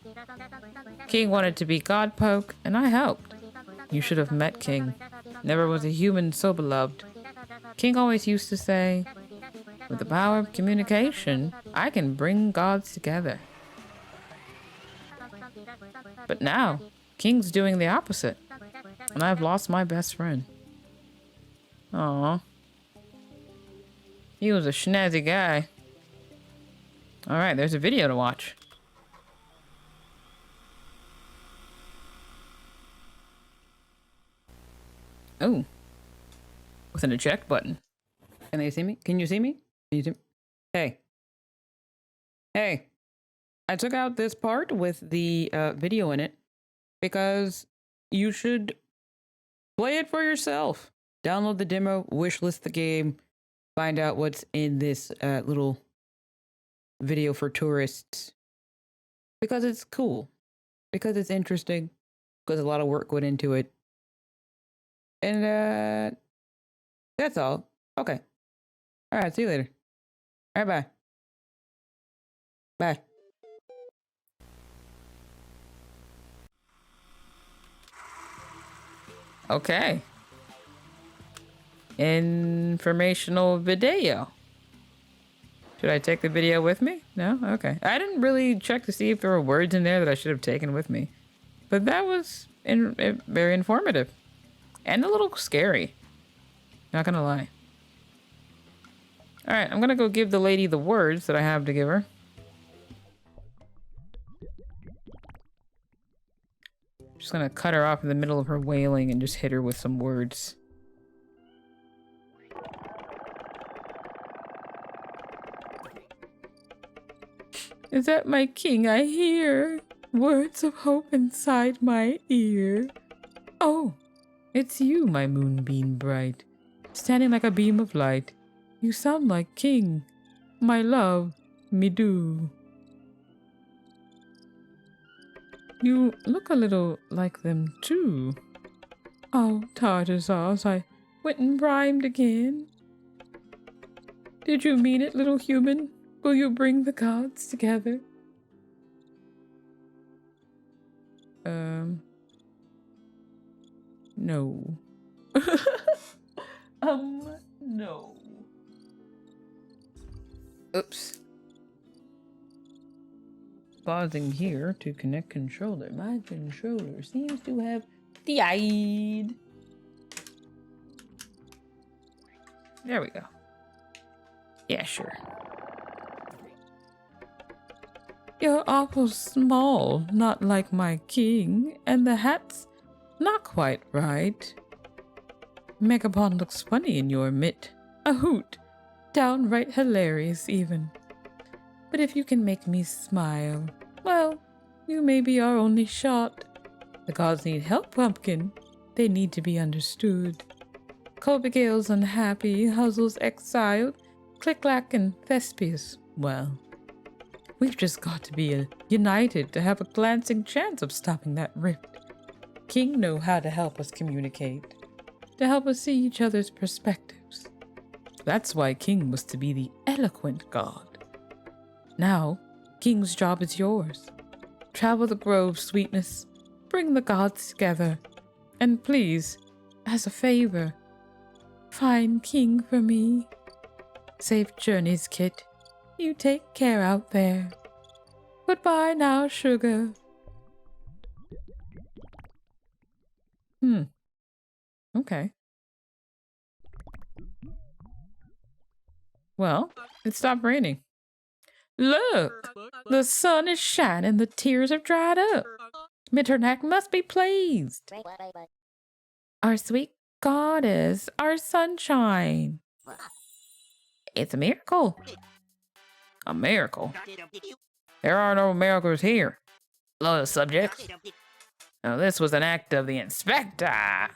King wanted to be Godpoke, and I helped. You should have met King. Never was a human so beloved. King always used to say, with the power of communication, I can bring gods together. But now, King's doing the opposite, and I've lost my best friend. Aww. He was a snazzy guy. Alright, there's a video to watch. Oh. With an eject button. Can they see me? Can you see me? Can you see me? Hey. Hey. I took out this part with the video in it because you should play it for yourself. Download the demo, wishlist the game, find out what's in this little video for tourists. Because it's cool. Because it's interesting. Because a lot of work went into it. And that's all. Okay. Alright, see you later. Alright, bye. Bye. Okay. Informational video. Should I take the video with me? No? Okay. I didn't really check to see if there were words in there that I should have taken with me. But that was very informative. And a little scary. Not gonna lie. Alright, I'm gonna go give the lady the words that I have to give her. Just gonna cut her off in the middle of her wailing and just hit her with some words. Is that my king I hear? Words of hope inside my ear. Oh, it's you, my moonbeam bright, standing like a beam of light. You sound like king, my love, me do. You look a little like them too. Oh, tartar sauce, I went and rhymed again. Did you mean it, little human? Will you bring the gods together? No. No. Oops. Pausing here to connect controller. My controller seems to have died. There we go. Yeah, sure. You're awful small, not like my king, and the hat's not quite right. Megapon looks funny in your mitt. A hoot. Downright hilarious, even. But if you can make me smile, well, you may be our only shot. The gods need help, Pumpkin. They need to be understood. Colbigail's unhappy, Huzzle's exiled, Click-Clack and Thespius, well, we've just got to be united to have a glancing chance of stopping that rift. King know how to help us communicate, to help us see each other's perspectives. That's why King was to be the eloquent god. Now, King's job is yours. Travel the grove, sweetness. bring the gods together. And please, as a favor, find King for me. Safe journeys, Kit. You take care out there. Goodbye now, sugar. Okay. Well, it stopped raining. Look! The sun is shining, the tears have dried up. Mitternack must be pleased. Our sweet goddess, our sunshine. It's a miracle. A miracle? There are no miracles here. Loyal subjects. Now this was an act of the inspector.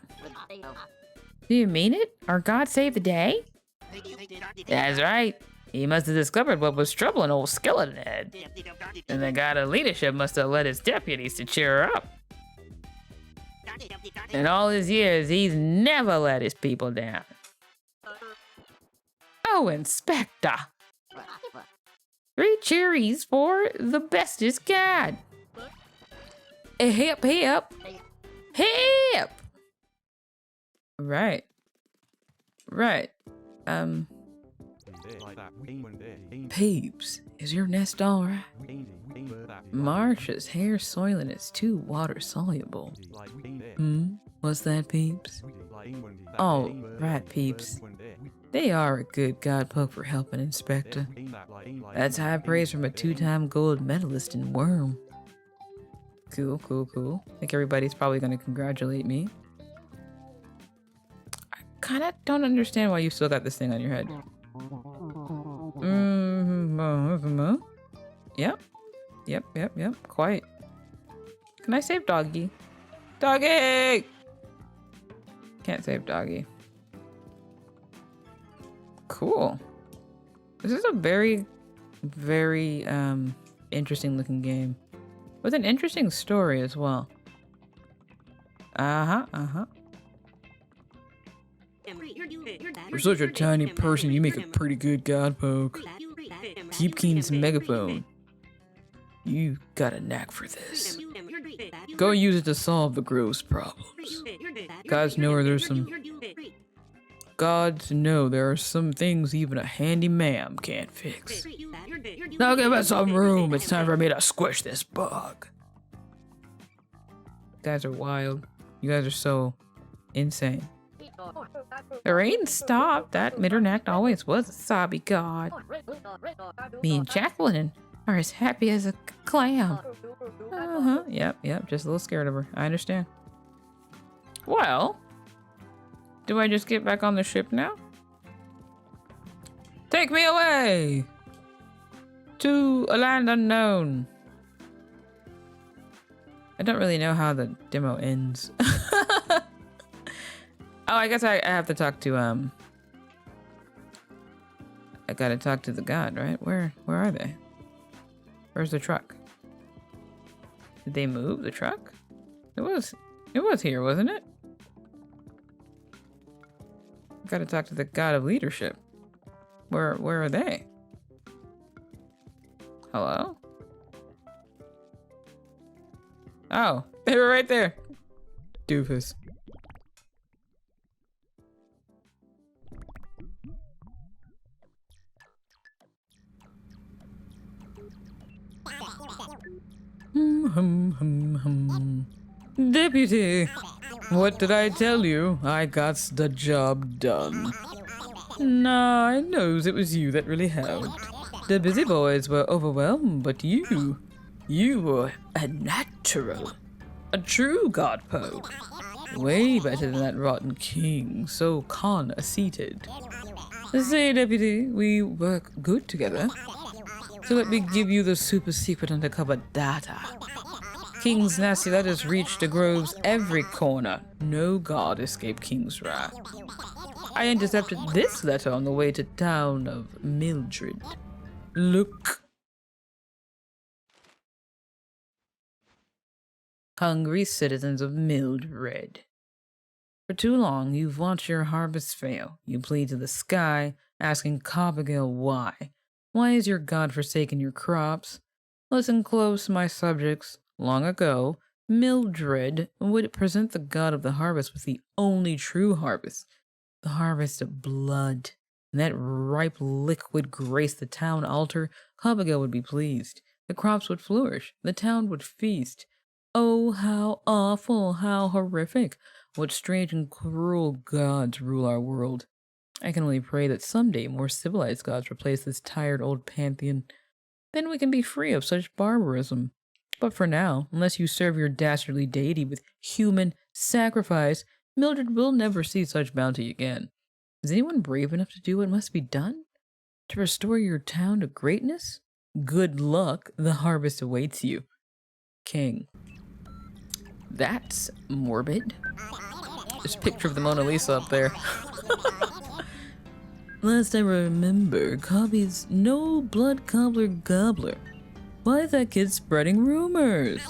Do you mean it? Our god saved the day? That's right. He must have discovered what was troubling old Skeleton Head. And the god of leadership must have led his deputies to cheer her up. In all his years, he's never let his people down. Oh, Inspector. 3 cherries for the bestest god. Hip, hip. Hip! Right. Right. Peeps, is your nest alright? Marsha's hair soiling is too water soluble. What's that, Peeps? Oh, right, Peeps. They are a good god poke for helping, Inspector. That's high praise from a 2-time gold medalist in Worm. Cool, cool, cool. I think everybody's probably gonna congratulate me. I kinda don't understand why you still got this thing on your head. Yep, quite. Can I save Doggy? Doggy! Can't save Doggy. Cool. This is a very, very interesting looking game. With an interesting story as well. For such a tiny person, you make a pretty good god poke. Keep Keen's megaphone. You got a knack for this. Go use it to solve the gross problems. Gods know there are some things even a handy ma'am can't fix. Now give us some room. It's time for me to squish this bug. You guys are wild. You guys are so insane. The rain stopped. That Mitternacht always was a sobby god. Me and Jacqueline are as happy as a clam. Yep, just a little scared of her. I understand. Well, do I just get back on the ship now? Take me away to a land unknown. I don't really know how the demo ends. Oh, I guess I have to talk to I gotta talk to the god, right? Where are they? Where's the truck? Did they move the truck? It was here, wasn't it? Gotta talk to the god of leadership. Where are they? Hello? Oh, they were right there. Doofus. Deputy, what did I tell you? I got the job done. Nah, I knows it was you that really helped. The Bizzyboys were overwhelmed, but you were a natural. A true god poke. Way better than that rotten king, so conceited. Say, Deputy, we work good together. So let me give you the super secret undercover data. King's nasty letters reached the grove's every corner. No god escaped King's wrath. I intercepted this letter on the way to town of Mildred. Look. Hungry citizens of Mildred. For too long, you've watched your harvest fail. You plead to the sky, asking Coppergale why. Why is your god forsaken your crops? Listen close, my subjects. Long ago, Mildred would present the god of the harvest with the only true harvest, the harvest of blood. And that ripe liquid graced the town altar. Abigail would be pleased. The crops would flourish. The town would feast. Oh, how awful, how horrific. What strange and cruel gods rule our world. I can only pray that someday more civilized gods replace this tired old pantheon. Then we can be free of such barbarism. But for now, unless you serve your dastardly deity with human sacrifice, Mildred will never see such bounty again. Is anyone brave enough to do what must be done? To restore your town to greatness? Good luck, the harvest awaits you. King. That's morbid. There's a picture of the Mona Lisa up there. Last I remember, Cobby's no blood cobbler gobbler. Why is that kid spreading rumors?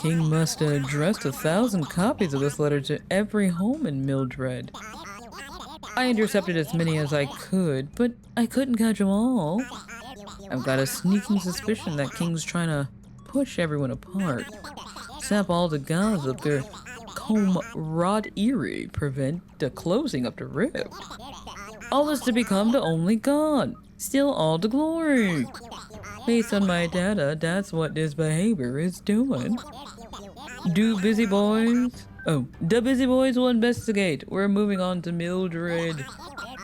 King must have addressed 1,000 copies of this letter to every home in Mildred. I intercepted as many as I could, but I couldn't catch them all. I've got a sneaking suspicion that King's trying to push everyone apart. Sap all the gods of their camaraderie, prevent the closing of the rift. All this to become the only god, still all the glory. Based on my data, that's what this behavior is doing. The Bizzyboys will investigate. We're moving on to Mildred.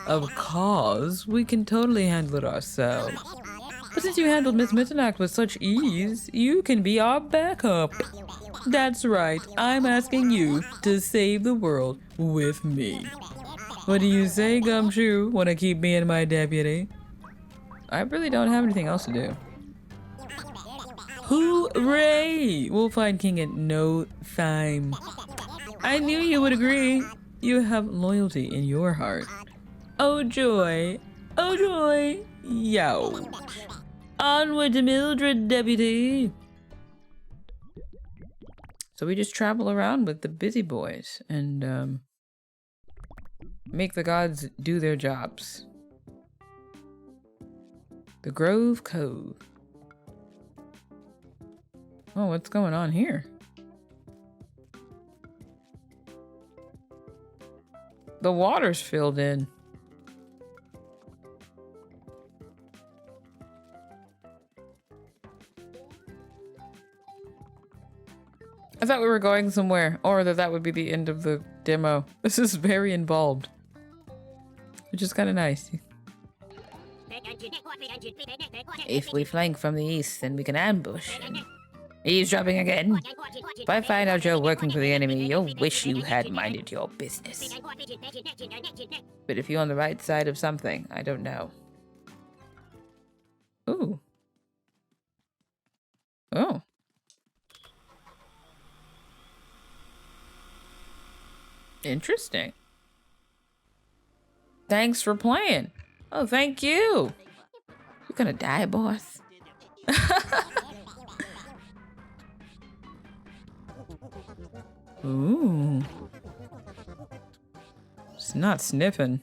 Of course, we can totally handle it ourselves. But since you handled Miss Mitternacht with such ease, you can be our backup. That's right, I'm asking you to save the world with me. What do you say, Gumshoe? Want to keep me and my deputy? I really don't have anything else to do. Hooray! We'll find King in no time. I knew you would agree. You have loyalty in your heart. Oh joy! Oh joy! Yo! Onward to Mildred, deputy! So we just travel around with the Bizzyboys and make the gods do their jobs. The Grove Cove. Oh, what's going on here? The water's filled in. I thought we were going somewhere, or that would be the end of the demo. This is very involved, which is kind of nice. If we flank from the east, then we can ambush. Eavesdropping again? If I find out you're working for the enemy, you'll wish you had minded your business. But if you're on the right side of something, I don't know. Ooh. Oh. Interesting. Thanks for playing. Oh, thank you. You're gonna die, boss. Ooh. It's not sniffing.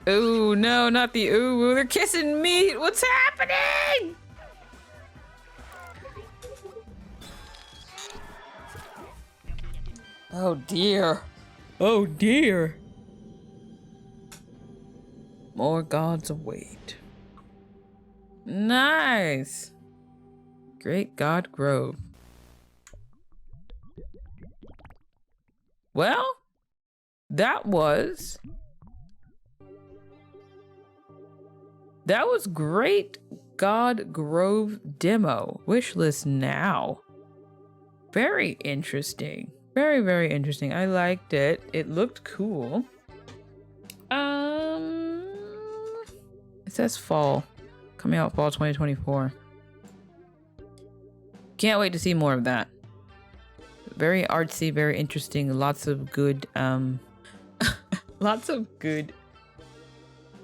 Ooh, no, not the ooh. They're kissing meat. What's happening? Oh dear. Oh dear. More gods await. Nice. Great God Grove. Well, that was Great God Grove demo. Wishlist now. Very interesting. Very, very interesting. I liked it. It looked cool. It says fall. Coming out fall 2024. Can't wait to see more of that. Very artsy, very interesting. Lots of good, lots of good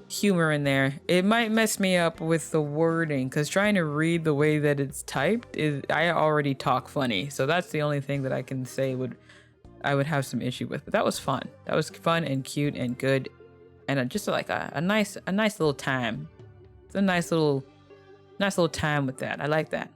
humor in there. It might mess me up with the wording, because trying to read the way that it's typed is, I already talk funny, so that's the only thing that I can say I would have some issue with. But that was fun. That was fun and cute and good, and just like a nice little time. It's a nice little time with that. I like that.